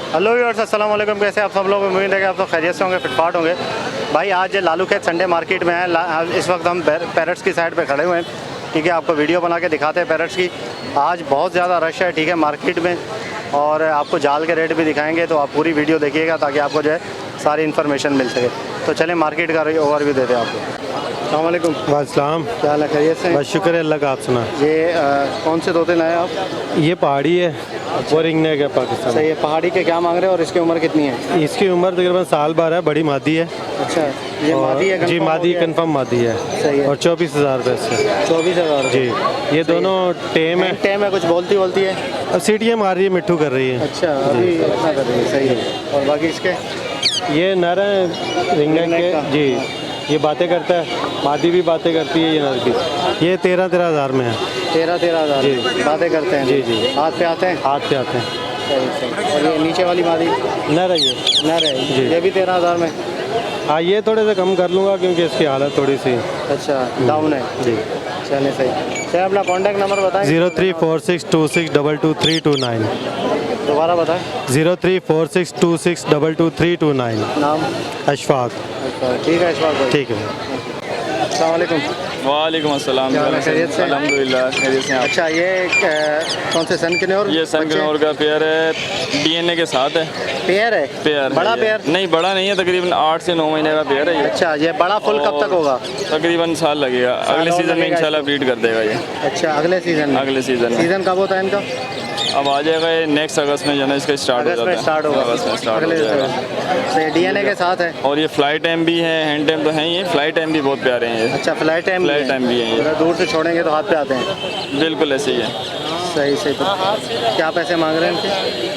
Hello viewers, अस्सलाम वालेकुम। कैसे आप सब लोग? उम्मीद है कि आप सब खैरियत से होंगे, फिटफाट होंगे। भाई आज लालू खेत संडे मार्केट में है। इस वक्त हम पैरट्स की साइड पे खड़े हुए हैं। ठीक है, आपको वीडियो बना के दिखाते हैं पैरट्स की। आज बहुत ज़्यादा रश है, ठीक है, मार्केट में। और आपको जाल के रेट भी दिखाएंगे, तो आप पूरी वीडियो देखिएगा ताकि आपको जो है सारी इन्फॉर्मेशन मिल सके। तो चलें मार्केट का ओवरव्यू देते हैं आपको। अस्सलाम वालेकुम। वालेकुम। क्या हाल है? खैरियत से? बस शुक्र है अल्लाह का। आप सुना? ये कौन से तोते लाए आप? ये पहाड़ी है, वो रिंगनेक है पाकिस्तान। सही है। पहाड़ी के क्या मांग रहे हैं और इसकी उम्र कितनी है? इसकी उम्र तकरीबन साल भर है, बड़ी मादी है। अच्छा, ये मादी है? जी मादी, कंफर्म मादी है। सही है। और 24,000 रुपये से। 24,000 जी, ये दोनों टेम है। टेम है, कुछ बोलती है? अब सीटियाँ मार रही है, मिट्ठू कर रही है। अच्छा, अभी इतना कर रही है। सही है। और बाकी इसके? ये नर है रिंगनेक के। जी, ये बातें करता है, मादी भी बातें करती है। ये नर भी। ये 13,000 में है। 13,000 जी। बातें करते हैं? जी जी, हाथ पे आते हैं? हाथ पे आते हैं। सही। और ये नीचे वाली मादी? नर है ये। नर है जी। ये भी 13,000 में? हाँ, ये थोड़े से कम कर लूँगा क्योंकि इसकी हालत थोड़ी सी। अच्छा, डाउन है। जी। चलिए सही। सर अपना कॉन्टैक्ट नंबर बताएं। 0346262229। दोबारा बताएं। 0346262229। नाम? अशफाक। अच्छा, ठीक है अशफाक भाई। ठीक है। अस्सलाम वालेकुम। वालेकुम अस्सलाम। क्या हाल है? खैरियत से? अल्हम्दुलिल्लाह खैरियत से। अच्छा, ये कौन से सन के और? ये सनकनौर का पेयर है, डीएनए के साथ है। पेयर है? पेयर बड़ा है पेयर? नहीं, बड़ा नहीं है, तकरीबन 8 से 9 महीने का पेयर है ये। अच्छा, ये बड़ा फुल कब तक होगा? तकरीबन साल लगेगा। अगले और सीज़न में लगेगा इंशाल्लाह ब्रीड कर देगा ये। अच्छा, अगले सीज़न में? अगले सीज़न में। सीज़न कब होता है इनका? अब आ जाएगा ये नेक्स्ट अगस्त में, जो है ना इसका स्टार्ट हो अगस्त जाता में है। स्टार्ट होगा। अगस्त में स्टार्ट हो अगले जाएगा। से डीएनए के साथ है। और ये फ्लाई टाइम भी है, हैंड टाइम तो है ही, फ्लाई टाइम भी बहुत प्यारे हैं ये। अच्छा, फ्लाई टाइम भी है ये। अगर दूर से छोड़ेंगे तो हाथ पे आते हैं? बिल्कुल ऐसे ही है। सही सही। तो क्या पैसे मांग रहे हैं इनके?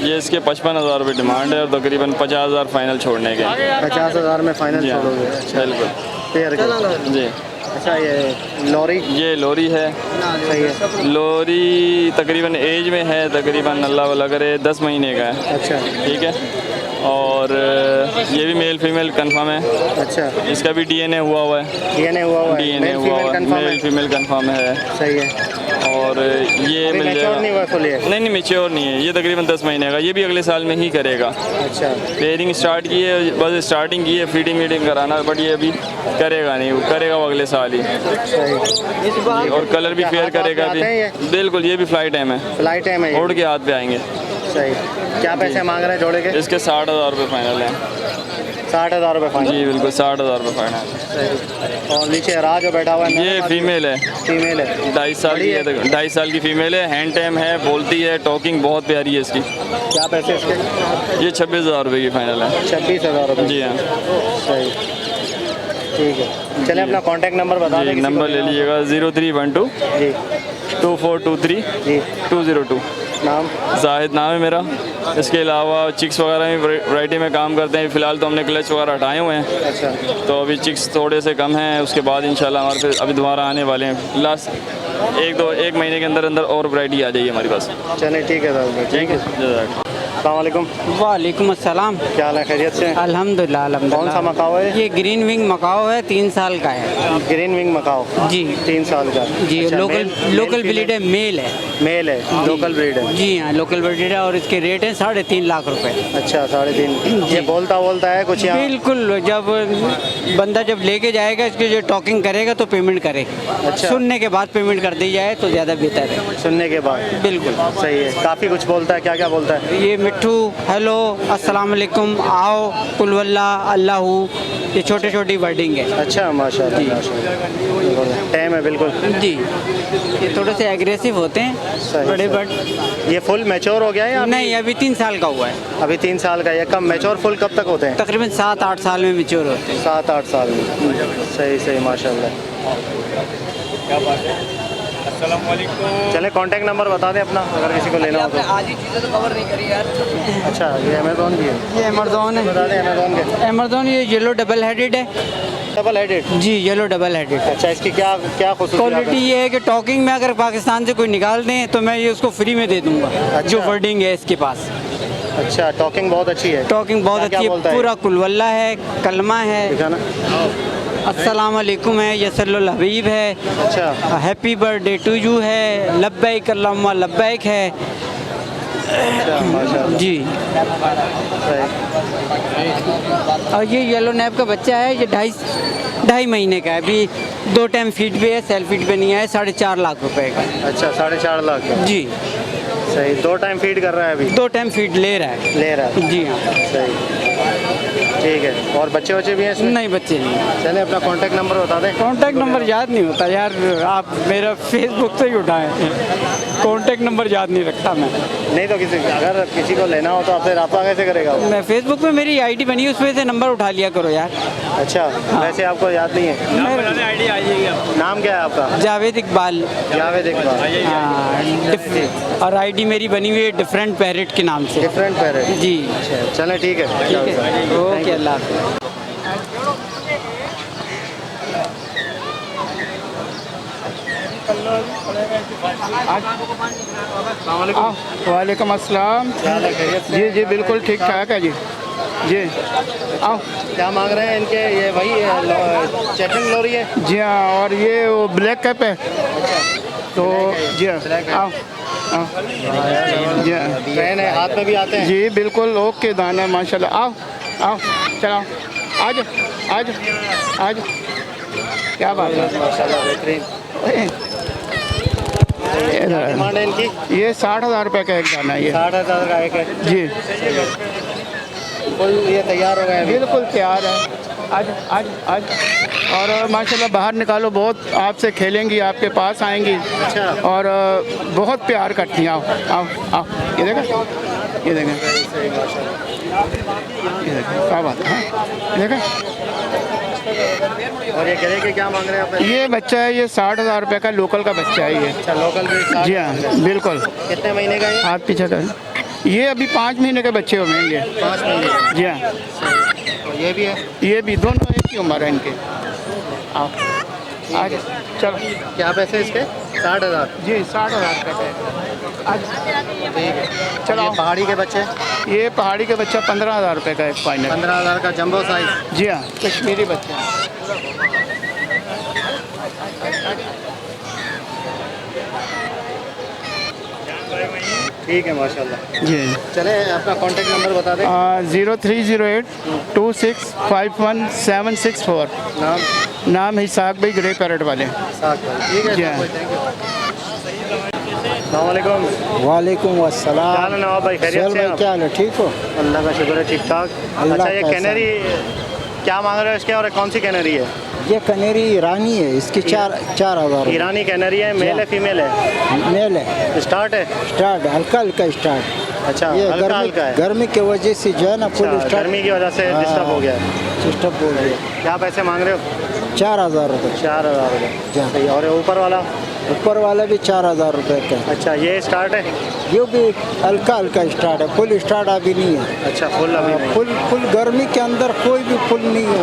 ये इसके 55,000 रुपये डिमांड है और तकरीबन 50,000 फाइनल छोड़ने के। 50,000 में फाइनल जी हाँ, छोड़ोगे? बिल्कुल। पेयर के? जी। अच्छा, ये लॉरी? ये लोरी है। सही है। लोरी तकरीबन एज में है, तकरीबन अल्लाह वाला करे 10 महीने का है। अच्छा। ठीक है। और ये भी मेल फीमेल कंफर्म है। अच्छा, इसका भी डीएनए हुआ हुआ है। डीएनए हुआ है? डीएनए हुआ हुआ है, मेल फीमेल कंफर्म है। सही है। और ये मिल मैच्योर नहीं हुआ फुल? नहीं, मैच्योर नहीं है ये, तकरीबन 10 महीने का। ये भी अगले साल में ही करेगा। अच्छा। पेयरिंग स्टार्ट की है, बस स्टार्टिंग की है, फीडिंग वीडिंग कराना, बट ये अभी करेगा नहीं, करेगा वो अगले साल ही। सही। और कलर भी फेयर करेगा आते हैं ये? बिल्कुल, ये भी फ्लाई टाइम है। फ्लाई टाइम है ये? उड़ के हाथ पे आएंगे। सही। क्या पैसे मांग रहे हैं जोड़े के? इसके 60,000 रुपये फाइनल है। 60,000 रुपये फाइनल? जी बिल्कुल, 60,000 रुपये फाइनल। सही। और नीचे राज जो बैठा हुआ है? ये फीमेल है। फीमेल है? 2.5 साल की है। 2.5 साल की फीमेल है, हैंड टाइम है, बोलती है, टॉकिंग बहुत प्यारी है इसकी। क्या पैसे इसके? ये 26,000 रुपये की फाइनल है। 26,000 रुपये? जी हाँ। सही, ठीक है। चलिए अपना कॉन्टैक्ट नंबर बता दें। नंबर ले लीजिएगा 0312 जी 2423 जी। 202। नाम? जाहिद नाम है मेरा। इसके अलावा चिक्स वगैरह में वैरायटी में काम करते हैं। फ़िलहाल तो हमने क्लच वगैरह हटाए हुए हैं, अच्छा। तो अभी चिक्स थोड़े से कम हैं। उसके बाद इंशाल्लाह हमारे फिर अभी दोबारा आने वाले हैं। लास्ट एक महीने के अंदर अंदर और वैरायटी आ जाएगी हमारे पास। चलिए ठीक है दादा, ठीक है। अस्सलाम वालेकुम। वालेकुम अस्सलाम। क्या हाल है? खैरियत से? अल्हम्दुलिल्लाह अल्हम्दुलिल्लाह। कौन सा मकाओ है? ये ग्रीन विंग मकाओ है, 3 साल का है। Green wing Macau? जी 3 साल का? जी। अच्छा, लोकल ब्रीड है, मेल है। मेल है, लोकल ब्रीड है? जी हाँ, लोकल ब्रीड है। और इसके रेट है 3.5 लाख रुपए। अच्छा, 3.5। ये बोलता है कुछ यहाँ? बिल्कुल, जब बंदा जब लेके जाएगा इसकी जो टॉकिंग करेगा तो पेमेंट करे। अच्छा। सुनने के बाद पेमेंट कर दी जाए तो ज़्यादा बेहतर है। सुनने के बाद? बिल्कुल सही है। काफ़ी कुछ बोलता है? क्या क्या बोलता है? ये मिट्ठू, हेलो, अस्सलाम वालेकुम, आओ, कुल वल्लाह, अल्लाहू, ये छोटी छोटी वर्डिंग है। अच्छा, माशाल्लाह माशाल्लाह। टाइम है बिल्कुल? जी। ये थोड़े से एग्रेसिव होते हैं बड़े, बट ये फुल मैच्योर हो गया है या नहीं, अभी 3 साल का हुआ है। अभी 3 साल का? ये कब मैच्योर फुल कब तक होते हैं? तकरीबन 7-8 साल में मैच्योर होते हैं। 7-8 साल में? सही सही, माशाल्लाह। क्या बात है। चले कॉन्टैक्ट नंबर बता दें अपना, अगर किसी को लेना हो तो। आज ही चीज़ें तो कवर नहीं करी यार। अच्छा, ये अमेज़ॉन की है? ये अमेज़ॉन है। बता दें अमेज़ॉन के। अमेज़ॉन ये येलो डबल हेडेड है। Double headed? जी, येलो डबल हेडेड। अच्छा, इसकी क्या क्या क्वालिटी ये है कि टॉकिंग में अगर पाकिस्तान से कोई निकाल दें तो मैं ये उसको फ्री में दे दूंगा। अच्छा। जो वर्डिंग है इसके पास। अच्छा, टॉकिंग बहुत अच्छी है? टॉकिंग बहुत क्या अच्छी बोलता है, है? पूरा कुलवल्ला है, कलमा है, दिखाना। अस्सलाम वालेकुम है, यसल्लुल हबीब है, अच्छा, हैप्पी बर्थडे टू यू है, लब्बैक अल्लाहुम्मा लब्बैक है, अच्छा माशाल्लाह। जी। सही। और ये येलो नैप का बच्चा है, ये 2.5 महीने का है, अभी 2 टाइम फीड पे है, सेल्फ फीड पे नहीं है, 4.5 लाख रुपए का। अच्छा 4.5 लाख का। जी। सही, 2 टाइम फीड कर रहा है अभी? 2 टाइम फीड ले रहा है। ले रहा है। जी हाँ। सही, ठीक है। और बच्चे वच्चे भी हैं इसमें? नहीं, बच्चे नहीं। चले अपना कांटेक्ट नंबर बता दें। कांटेक्ट नंबर याद नहीं होता यार, आप मेरा फेसबुक से ही उठाएं। कांटेक्ट नंबर याद नहीं रखता मैं। नहीं तो अगर किसी को लेना हो तो आपसे रब्ता कैसे करेगा वो? मैं फेसबुक पे मेरी आईडी बनी है, उसमें से नंबर उठा लिया करो यार। अच्छा, वैसे आपको याद नहीं है? नाम क्या है आपका? जावेद इकबाल। जावेद इकबाल। हाँ, और आईडी मेरी बनी हुई है डिफरेंट पैरेट के नाम से। Different parrot. जी। चलें ठीक है। ठीक है, ओके, अल्लाह हाफ़िज़। वालेकुम अस्सलाम। क्या हाल है, खैरियत से? जी जी बिल्कुल ठीक ठाक है जी। जी आओ। क्या मांग रहे हैं इनके? ये वही चेकिंग लोरी है? जी हाँ, और ये वो ब्लैक कैप है तो जी हाँ आओ आओ। जी हाँ ट्रेन है, हाथ में भी आते हैं? जी बिल्कुल ओके दाना माशाल्लाह। आओ आओ चलाओ, आज आज आज क्या बात है माशाल्लाह बेहतरीन। क्या डिमांड है इनकी? ये 60,000 रुपये का एक दाना है ये। 60,000 का एक है। जी फुल ये तैयार हो गए अभी? बिल्कुल तैयार है। आज आज आज और माशाल्लाह बाहर निकालो, बहुत आपसे खेलेंगी, आपके पास आएंगी। अच्छा। और बहुत प्यार करती हैं। आओ आओ आओ, ये देखें ये देखें ये देखें क्या बात है, हाँ? ये देखें। और ये गले के क्या मांग रहे हैं आप? ये बच्चा है, ये 60,000 रुपये का लोकल का बच्चा है ये। अच्छा, लोकल भी 60? जी हाँ बिल्कुल। कितने महीने का है? हाथ पीछे कर। ये अभी 5 महीने के बच्चे होंगे। 5 महीने। जी हाँ, और ये भी है? ये भी दोनों एक ही उम्र है इनके। आओ आज चलो। क्या पैसे इसके? 60,000। जी 60,000 रुपये का। आज ठीक है। चलो। ये पहाड़ी के बच्चे? ये पहाड़ी के बच्चा 15,000 रुपये का एक फाइनल। 15,000 का जंबो साइज? जी हाँ, कश्मीरी बच्चा। ठीक है माशाल्लाह। जी चले आपका कांटेक्ट नंबर बता दें। 0308265174। नाम? नाम है इसाक भाई, ग्रे पैरेट वाले। साथ में। ठीक है। जी हाँ। अस्सलामुअलैकुम। वालेकुम क्या अस्सलाम। हाल है नवाब भाई, खैरियत सर से भाई आप? क्या हाल है, ठीक हो? अल्लाह का शुक्र है, ठीक ठाक। अल्लाह अच्छा, ये का कैनरी क्या मांग रहे हो इसके, और कौन सी कैनरी है? ये कनेरी ईरानी है, इसकी 4,000। ईरानी कैनरी है, मेल है फीमेल है? मेल है। स्टार्ट है? स्टार्ट हल्का हल्का स्टार्ट। अच्छा, ये हल्का हल्का है। गर्मी की वजह से जो है ना फुल अच्छा, स्टार्ट गर्मी की वजह से डिस्टर्ब हो गया है। डिस्टर्ब हो गया। क्या पैसे मांग रहे हो? 4,000 रुपये। 4,000 रुपये। जी। सही। और ये ऊपर वाला? ऊपर वाला भी 4,000 रुपये का है। अच्छा, ये स्टार्ट है? ये भी हल्का हल्का स्टार्ट है, फुल स्टार्ट अभी नहीं है। अच्छा, फुल अभी नहीं। फुल गर्मी के अंदर कोई भी फुल नहीं हो।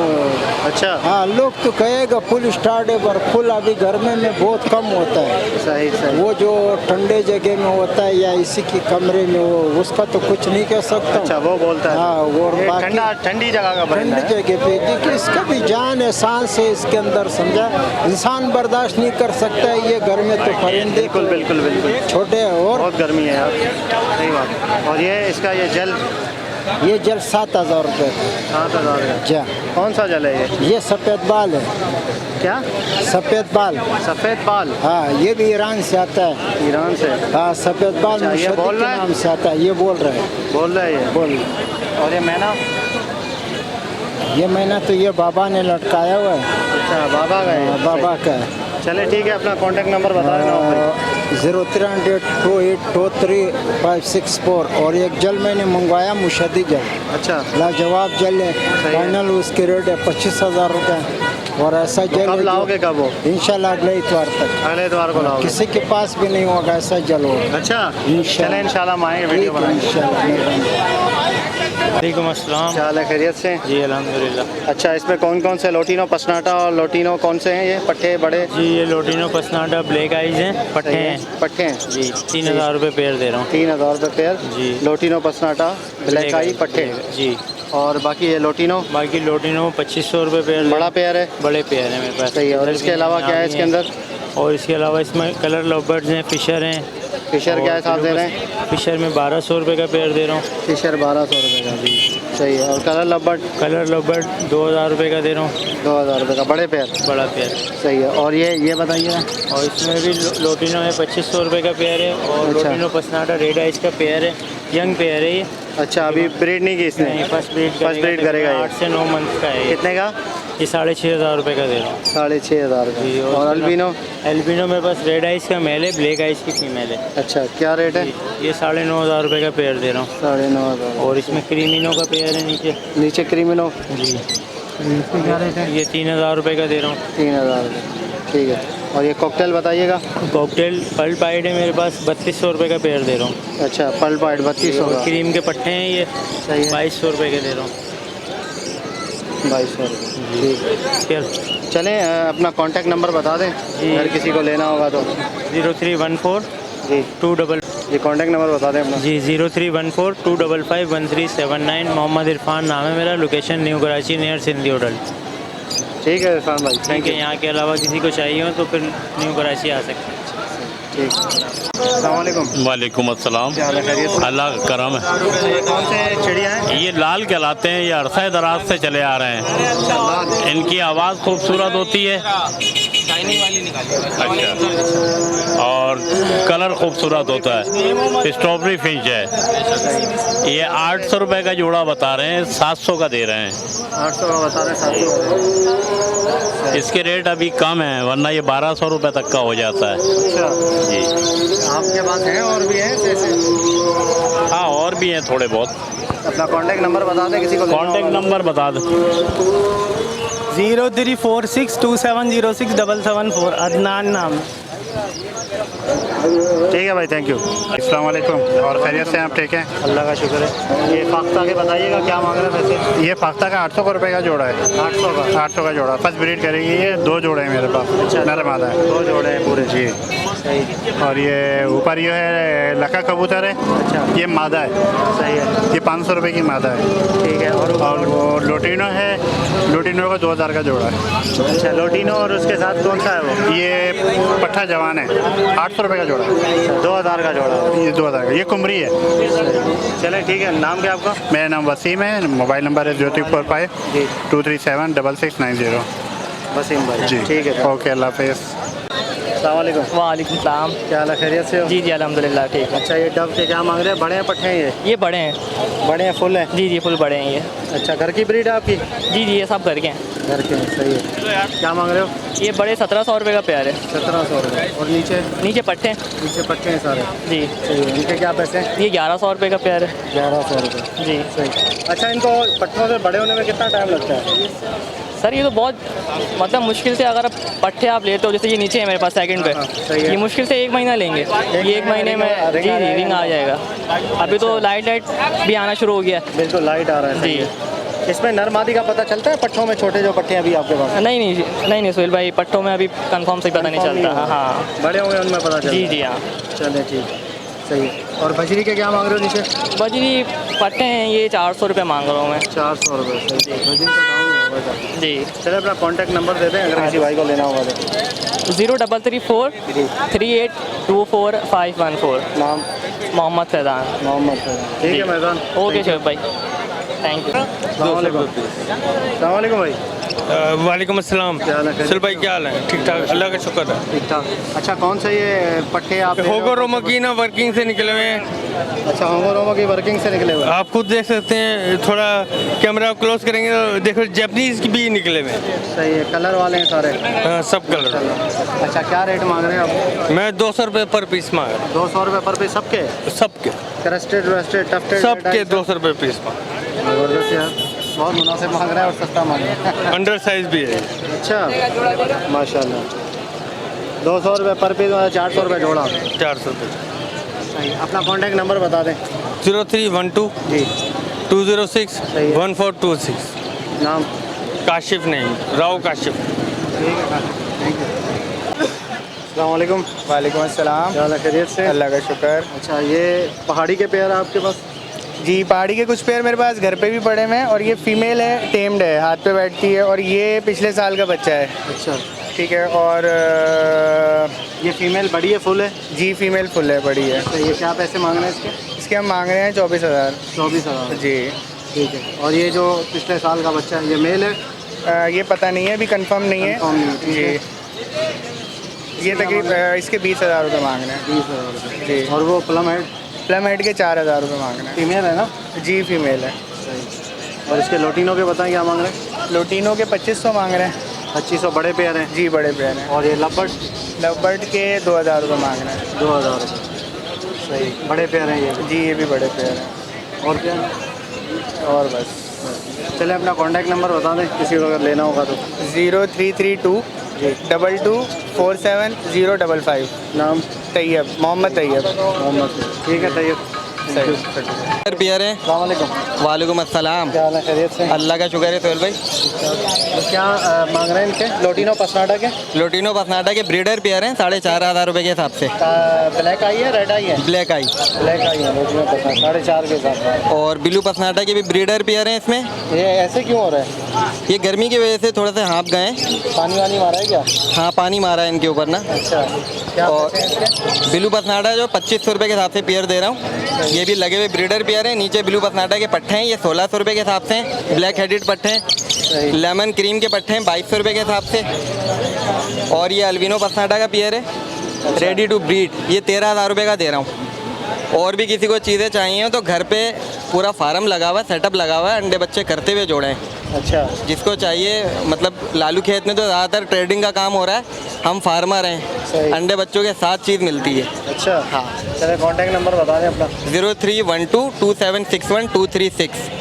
अच्छा। हाँ, लोग तो कहेगा फुल स्टार्ट है, पर फुल अभी गर्मी में बहुत कम होता है। सही सही। वो जो ठंडे जगह में होता है या इसी की कमरे में, वो उसका तो कुछ नहीं कह सकता हूँ। अच्छा, वो बोलता है। हाँ, वो ये बाकी ठंडी जगह का बंदा ठंडी है। जगह पे देखिए, इसका भी जान है, सांस है इसके अंदर, समझा। इंसान बर्दाश्त नहीं कर सकता है ये गर्मी, तो परिंदे बिल्कुल बिल्कुल बिल्कुल। छोटे हैं। और बहुत गर्मी है यार, सही बात। और ये इसका ये जल? ये जल 7,000 रुपये का। 7,000 का? जा, कौन सा जल है ये? ये सफ़ेद बाल है। क्या? सफ़ेद बाल। सफ़ेद बाल? हाँ, ये भी ईरान से आता है। ईरान से? हाँ, सफ़ेद बाल अच्छा, ये मुशद्दिक बोल के रहा है? नाम से आता है, ये बोल रहे हैं। बोल रहा है ये? बोल। और ये मैना? ये मैंने तो ये बाबा ने लटकाया हुआ है। अच्छा, बाबा का है? बाबा का है। चले ठीक है, अपना कांटेक्ट नंबर बता देना भाई। 0328282564। और एक जल मैंने मंगवाया, मुशद्दी जल, अच्छा, लाजवाब जल है। फाइनल उसके रेट है 25,000 रुपये। और ऐसा जल कब है लाओगे, कब हो? इंशाल्लाह अगले इतवार तक। अगले इतवार को लाओगे? किसी के पास भी नहीं होगा ऐसा जल होगा। अच्छा, इंशाल्लाह। चले इंशाल्लाह हम आएंगे, वीडियो बनाएंगे। वालेकुम अस्सलाम। क्या हाल है, खैरियत से? जी अल्हम्दुलिल्लाह। अच्छा, इसमें कौन कौन से लोटिनो पसनाटा और लोटिनो कौन से हैं ये पट्टे बड़े? जी ये लोटिनो पसनाटा ब्लैक आइज हैं, पट्टे हैं। पट्टे हैं जी 3,000 रुपये पेयर दे रहा हूँ। 3,000 रुपये पेयर? जी। लोटिनो पसनाटा ब्लैक आई पट्टे? जी। और बाकी ये लोटिनो? बाकी लोटिनो 2,500 रुपये पेयर। बड़ा पेयर है? बड़े पेयर हैं मेरे पास। सही है। और इसके अलावा क्या है इसके अंदर? और इसके अलावा इसमें कलर लव बर्ड्स हैं, फिशर हैं। फिशर क्या है साथ दे रहे हैं? फिशर में 1200 रुपये का पेयर दे रहा हूँ। फिशर 1200 रुपये का जी, सही है। और कलर लबर्ड? कलर लबर्ड 2000 रुपये का दे रहा हूँ। 2000 रुपये का बड़े पेयर? बड़ा पेयर, सही है। और ये बताइए ना। और इसमें भी लोटिनो है 2500 रुपये का पेयर है। और अच्छा। लोटिनो पसनाटा रेड आइस का पेयर है, यंग पेयर है ये। अच्छा, अभी ब्रीड नहीं की इसने? फर्स्ट ब्रीड करेगा ये। 8 से 9 मंथ का है। कितने का? ये 6500 रुपये का दे रहा हूँ। 6500 जी। का। और अल्बिनो? एल्बिनो में बस रेड आइस का मेल है, ब्लैक आइस की फीमेल है। अच्छा, क्या रेट है? ये 9500 रुपये का पेयर दे रहा हूँ। 9500। और इसमें क्रीमिनो का पेयर है नीचे। नीचे क्रीमिनो? जी। इसकी क्या रेट है? ये 3000 रुपये का दे रहा हूँ। 3000 रुपये, ठीक है। और ये कॉकटेल बताइएगा। कॉकटेल पल पाइड है मेरे पास, 3200 रुपये का पेयर दे रहा हूँ। अच्छा, पल पाइड 3200 का। क्रीम के पट्टे हैं ये, सही है। 2200 रुपये के दे रहा हूँ। 2200 रुपये, ठीक है। फिर चलें, अपना कांटेक्ट नंबर बता दें जी। अगर किसी को लेना होगा तो। 0314 जी 2 जी, कांटेक्ट नंबर बता दें अपना। जी 0314 255 1379। मोहम्मद इरफान नाम है मेरा। Location new Karachi near Sindhi hotel. ठीक है इरफान भाई, ठीक है। यहाँ के अलावा किसी को चाहिए हो तो फिर न्यू कराची आ सकते हैं। ठीक। अस्सलाम वालेकुम। वालेकुम अस्सलाम। क्या हाल है, खैरियत से? अल्लाह का करम है। ये कौन से चिड़िया हैं? ये लाल कहलाते हैं, ये अरसा दराज से चले आ रहे हैं। इनकी आवाज़ खूबसूरत होती है। अच्छा। और कलर खूबसूरत होता है। स्ट्रॉबेरी फिंच है। ये 800 रुपये का जोड़ा बता रहे हैं, 700 का दे रहे हैं। 800 का बता रहे हैं, 700। इसके रेट अभी कम है, वरना ये 1200 रुपये तक का हो जाता है। अच्छा जी आपके पास हैं और भी हैं ऐसे? हाँ, और भी हैं थोड़े बहुत। अपना कांटेक्ट नंबर बता दें किसी को लेना कॉन्टेक्ट होगा। नंबर बता दो। 034627067774 अदनान नाम। ठीक है भाई, थैंक यू। अस्सलाम वालेकुम। और खैरियत से हैं आप? ठीक हैं, अल्लाह का शुक्र है। ये फाख्ता के बताइएगा क्या मांग रहे हैं वैसे? ये फाख्ता का 800 रुपये का जोड़ा है। 800 का? 800 का जोड़ा, फर्स्ट ब्रीड करेगी। ये 2 जोड़े हैं मेरे पास। अच्छा, नर मादा है। 2 जोड़े हैं पूरे? जी। सही। और ये ऊपर ये है लखा कबूतर है। अच्छा, ये मादा है। सही है, ये 500 रुपये की मादा है। ठीक है। और वो लोटिनो है, लोटिनो का 2000 का जोड़ा है। अच्छा, लोटिनो। और उसके साथ कौन सा है वो? ये पट्ठा जवान है, 800 रुपये का जोड़ा है। 2000 का जोड़ा है। ये 2000 का। ये कुमरी है। चले ठीक है। नाम क्या आपका? मेरा नाम वसीम है। मोबाइल नंबर है 0245 जी 237 6690। वसीम भाई। जी ठीक है। ओके, अल्लाह हाफिज़। अस्सलाम वालेकुम। वालेकुम सलाम। क्या हाल है, खैरियत से हो? जी जी अल्हम्दुलिल्लाह ठीक है। अच्छा, ये डब के क्या मांग रहे हैं? बड़े हैं पट्टे हैं ये बड़े हैं। बड़े हैं, फुल हैं? जी जी फुल बड़े हैं ये। अच्छा, घर की ब्रीड है आपकी? जी जी ये सब करके हैं। घर के हैं, सही है। क्या मांग रहे हो? ये बड़े 1700 रुपये का प्यार है। 1700 रुपये। और नीचे? नीचे पट्टे हैं। नीचे पट्टे हैं सारे? जी सही है। इनके क्या पैसे हैं? ये 1100 रुपये का प्यार है। 1100 रुपये, जी सही। अच्छा, इनको पट्टों से बड़े होने में कितना टाइम लगता है? सर ये तो बहुत मतलब मुश्किल से अगर पट्टे आप लेते हो, जैसे ये नीचे है मेरे पास सेकंड पे, सही है। ये मुश्किल से 1 महीना लेंगे। ये 1 महीने में जी जी रिंग आ जाएगा। अभी तो लाइट भी आना शुरू हो गया। बिल्कुल लाइट आ रहा है। सही जी। है। इसमें नर मादी का पता चलता है पट्टों में? छोटे जो पट्टे हैं अभी आपके पास? नहीं सुहेल भाई, पट्टों में अभी कंफर्म से पता नहीं चलता। हाँ बड़े होंगे उनमें पता चलता है। जी जी हाँ। चले ठीक, सही है। और बजरी के क्या मांग रहे हो नीचे? बजरी पट्टे हैं ये 400 रुपये मांग रहा हूँ मैं। 400 रुपये, सही है। बजरी का दाम होगा। जी चले अपना कॉन्टैक्ट नंबर दे दें अगर किसी भाई को लेना होगा तो। 0334 3824 514। नाम? मोहम्मद फैज़ान। मोहम्मद फैज़ान। ठीक है मैदान। ओके शोएब भाई, थैंक यू। अस्सलाम वालेकुम भाई। वालेकुम अस्सलाम। क्या हाल है? चल भाई क्या हाल है? ठीक ठाक, अल्लाह का शुक्र है। ठीक ठाक। अच्छा, कौन सा ये पट्टे आप? होगो रोमो की ना वर्किंग से निकले हुए हैं। अच्छा, होगो रोमो की वर्किंग से निकले हुए? आप खुद देख सकते हैं, थोड़ा कैमरा क्लोज करेंगे तो देखो जैपनीज की भी निकले हुए हैं। सही है। कलर वाले हैं सारे? हाँ, सब कलर। अच्छा, क्या रेट मांग रहे हैं आप? मैं 200 रुपये पर पीस मांग रहा 200 रुपये पर पीस? सबके? हूँ। सबके क्रस्टेड वेस्टेड टफ्टेड? सबके 200 रुपये पीस मांग। ज़बरदस्त यार, बहुत मुनासिब मांग रहा है और सस्ता मांग रहा है। अंडर साइज भी है। अच्छा, माशाल्लाह। 200 रुपये पर पीस, 400 रुपये जोड़ा। 400 रुपये। सही। अपना कॉन्टैक्ट नंबर बता दें। 0312 जी 206 सही है। 1426। नाम? काशिफ नहीं, राव काशिफ। अस्सलाम वालेकुम। वालेकुम अस्सलाम। क्या हाल है, खैरियत से? अल्लाह का शुक्र। अच्छा, ये पहाड़ी के पेयर है आपके पास? जी, पहाड़ी के कुछ पेयर मेरे पास घर पे भी पड़े हुए हैं और ये फीमेल है, टेम्ड है, हाथ पे बैठती है और ये पिछले साल का बच्चा है। अच्छा, ठीक है। और ये फीमेल बड़ी है फुल है? जी फीमेल फुल है, बड़ी है। तो ये क्या पैसे मांग रहे हैं इसके? इसके हम मांग रहे हैं 24,000। 24,000 जी। ठीक है। और ये जो पिछले साल का बच्चा है ये मेल है? ये पता नहीं है, अभी कंफर्म नहीं है। कंफर्म नहीं है, ठीक जी। ये तकरीबन इसके 20,000 रुपये मांग रहे हैं। 20,000 रुपये। जी। और वो प्लम हेड? प्लम हेड के 4,000 रुपये मांग रहे हैं। फीमेल है ना? जी फीमेल है। सही। और इसके लोटिनो के बताएं क्या मांग रहे हैं? लोटिनो के 2500 मांग रहे हैं। 2500 बड़े पेयर हैं? जी बड़े पेयर हैं। और ये लबर्ड? लवबर्ड के 2,000 रुपये मांग रहे हैं। 2,000 रुपये। सही। बड़े पेयर हैं ये? जी ये भी बड़े पेयर हैं। और क्या? और बस। चले अपना कॉन्टैक्ट नंबर बता दें किसी को अगर लेना होगा तो। 0332 2247 नाम? तैयब, मोहम्मद तैयब। मोहम्मद। ठीक है तैयब। सही। पियर है। वालेकुम अस्सलाम। क्या हाल है, खैरियत से? अल्लाह का शुक्र है सोहेल भाई। तो क्या मांग रहे हैं इनके? लोटिनो पसनाडा के? लोटिनो पसनाटा के ब्रीडर पेयर हैं 4,500 रुपये के हिसाब से। ब्लैक आई है रेड आई है? ब्लैक आई। ब्लैक आई है लोटिनो पसनाडा 4,500 के हिसाब से। और ब्लू पसनाटा के भी ब्रीडर पेयर हैं इसमें। ये ऐसे क्यों हो रहा है? ये गर्मी की वजह से थोड़ा सा हाँप गए हैं। पानी वानी मारा है क्या? हाँ पानी मारा है इनके ऊपर ना। अच्छा। क्या और पैसे हैं इसके? ब्लू पसनाटा जो 2500 रुपये के हिसाब से पेयर दे रहा हूँ। ये भी लगे हुए ब्रीडर पेयर हैं। नीचे ब्लू पसनाटा के पट्टे हैं, ये 1,600 रुपये के हिसाब से हैं। ब्लैक हेडेड पट्टे हैं। लेमन क्रीम के पट्टे हैं 2,200 रुपये के हिसाब से। और ये अल्बिनो पसनाटा का पेयर है रेडी टू ब्रीड, ये 13,000 रुपये का दे रहा हूँ। और भी किसी को चीज़ें चाहिए तो घर पे पूरा फार्म लगा हुआ है, सेटअप लगा हुआ है, अंडे बच्चे करते हुए जोड़े हैं। अच्छा। जिसको चाहिए, मतलब लालू खेत में तो ज़्यादातर ट्रेडिंग का काम हो रहा है, हम फार्मर हैं, अंडे बच्चों के साथ चीज़ मिलती है। अच्छा। हाँ। चले कॉन्टैक्ट नंबर बता दें अपना। 03122761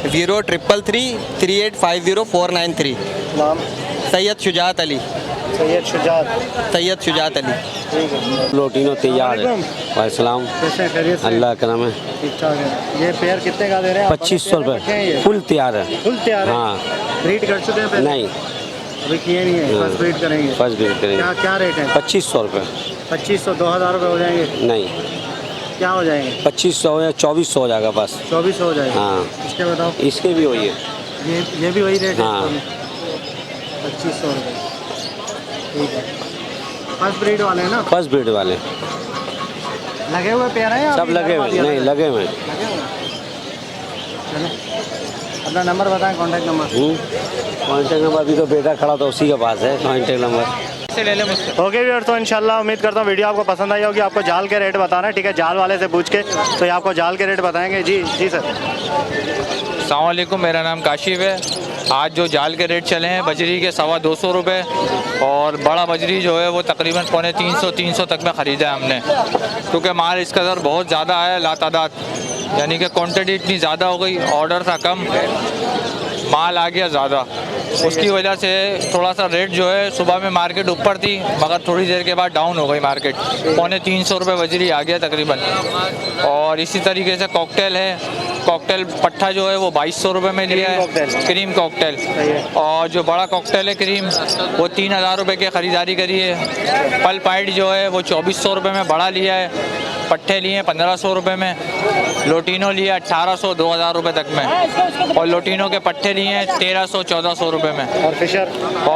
033 3850 नाम? सैयद शुजात अली। सैयद शुजात। सैयद शुजात अली। ठीक है। लोटिनो तैयार है। वालेकुम। कैसे हैं, खैरियत से? अल्लाह का नाम है। ठीक ठाक है। ये पेयर कितने का दे रहे हैं? 2500 रुपये फुल तैयार है। फुल तैयार है? हाँ। ब्रीड कर चुके हैं पहले? नहीं अभी किए नहीं है, फर्स्ट ब्रीड करेंगे। फर्स्ट ब्रीड करेंगे। क्या क्या रेट है? 2500 रुपये। 2500 2,000 रुपये हो जाएंगे? नहीं क्या हो जाएंगे? 2500 या 2400 हो जाएगा बस। 2400 हो जाएगा? हाँ। इसके बताओ। इसके भी वही है। ये भी वही रेट है? हाँ। 2500 रुपये। ठीक है। फर्स्ट ब्रीड वाले हैं ना? फर्स्ट ब्रीड वाले लगे हुए पेयर हैं या सब अभी लगे नरवा हुए? दिया नहीं था? लगे हुए। चलो अपना नंबर बताएं, कॉन्टैक्ट नंबर। कॉन्टैक्ट नंबर अभी तो बेटा खड़ा था उसी के पास है कॉन्टैक्ट नंबर। ले ले मुझसे। ओके व्यूअर्स, तो इंशाल्लाह उम्मीद करता हूँ वीडियो आपको पसंद आई होगी। आपको जाल के रेट बताना है, ठीक है? जाल वाले से पूछ के तो ये आपको जाल के रेट बताएंगे। जी जी सर। अस्सलाम वालेकुम, मेरा नाम काशिफ है। आज जो जाल के रेट चले हैं बजरी के 225 रुपये और बड़ा बजरी जो है वो तकरीबन 350 तक में ख़रीदा है हमने, क्योंकि माल इसका दर बहुत ज़्यादा है लातादाद, यानी कि क्वांटिटी इतनी ज़्यादा हो गई, ऑर्डर था कम, माल आ गया ज़्यादा, उसकी वजह से थोड़ा सा रेट जो है सुबह में मार्केट ऊपर थी मगर थोड़ी देर के बाद डाउन हो गई मार्केट। 350 रुपये बजरी आ गया तकरीबन। और इसी तरीके से कॉकटेल है, कॉकटेल पट्ठा जो है वो 2200 रुपये में लिया है, क्रीम कॉकटेल। और जो बड़ा कॉकटेल है क्रीम वो 3,000 रुपये की ख़रीदारी करी है। पल पाइड जो है वो 2400 रुपये में बड़ा लिया है, पट्टे लिए 1500 रुपये में, लोटिनो लिया 1800 2,000 रुपये तक में, और लोटिनो के पट्टे लिए 1300 1400 रुपये में। और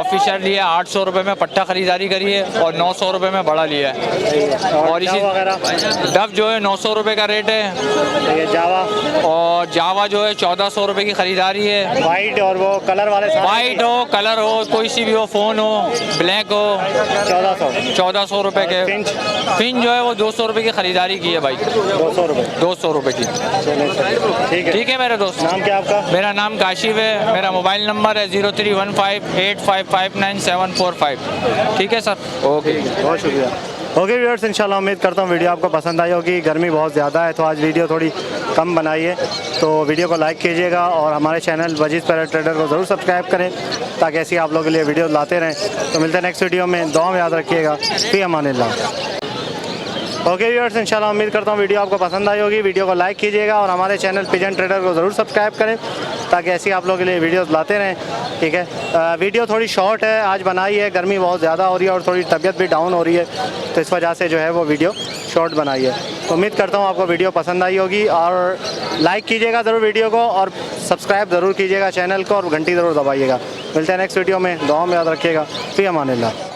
फिशर लिया 800 रुपये में पट्टा ख़रीदारी करी है और 900 रुपये में बड़ा लिया है। और इसी डब जो है 900 रुपये का रेट है। जावा और जावा जो है 1400 रुपये की ख़रीदारी है। वाइट और वो कलर वाले, वाइट हो कलर हो कोई सी भी हो, फ़ोन हो ब्लैक हो, 1400 रुपये के। फिंच जो है वो 200 रुपये की ख़रीदारी की है भाई, 200 रुपये की। ठीक है मेरे दोस्त। नाम क्या आपका? मेरा नाम काशिफ है, मेरा मोबाइल नंबर है 031585594745। ठीक है सर, ओके, बहुत शुक्रिया। ओके व्यूअर्स, इंशाल्लाह उम्मीद करता हूँ वीडियो आपको पसंद आई होगी। गर्मी बहुत ज़्यादा है तो आज वीडियो थोड़ी कम बनाई है, तो वीडियो को लाइक कीजिएगा और हमारे चैनल वजीज़ पैरेट ट्रेडर को ज़रूर सब्सक्राइब करें ताकि ऐसी आप लोगों के लिए वीडियो लाते रहें। तो मिलते हैं नेक्स्ट वीडियो में, दुआ में याद रखिएगा। फ़ी अमानिल्लाह। ओके व्यूअर्स, इंशाल्लाह उम्मीद करता हूँ वीडियो आपको पसंद आई होगी। वीडियो को लाइक कीजिएगा और हमारे चैनल पिजन ट्रेडर को ज़रूर सब्सक्राइब करें ताकि ऐसी आप लोगों के लिए वीडियोस लाते रहें। ठीक है, वीडियो थोड़ी शॉर्ट है आज बनाई है, गर्मी बहुत ज़्यादा हो रही है और थोड़ी तबीयत भी डाउन हो रही है, तो इस वजह से जो है वो वीडियो शॉर्ट बनाई है। तो उम्मीद करता हूँ आपको वीडियो पसंद आई होगी और लाइक कीजिएगा ज़रूर वीडियो को और सब्सक्राइब ज़रूर कीजिएगा चैनल को और घंटी ज़रूर दबाइएगा। मिलते हैं नेक्स्ट वीडियो में, दुआ में याद रखिएगा। फ़ी अमानिल्लाह।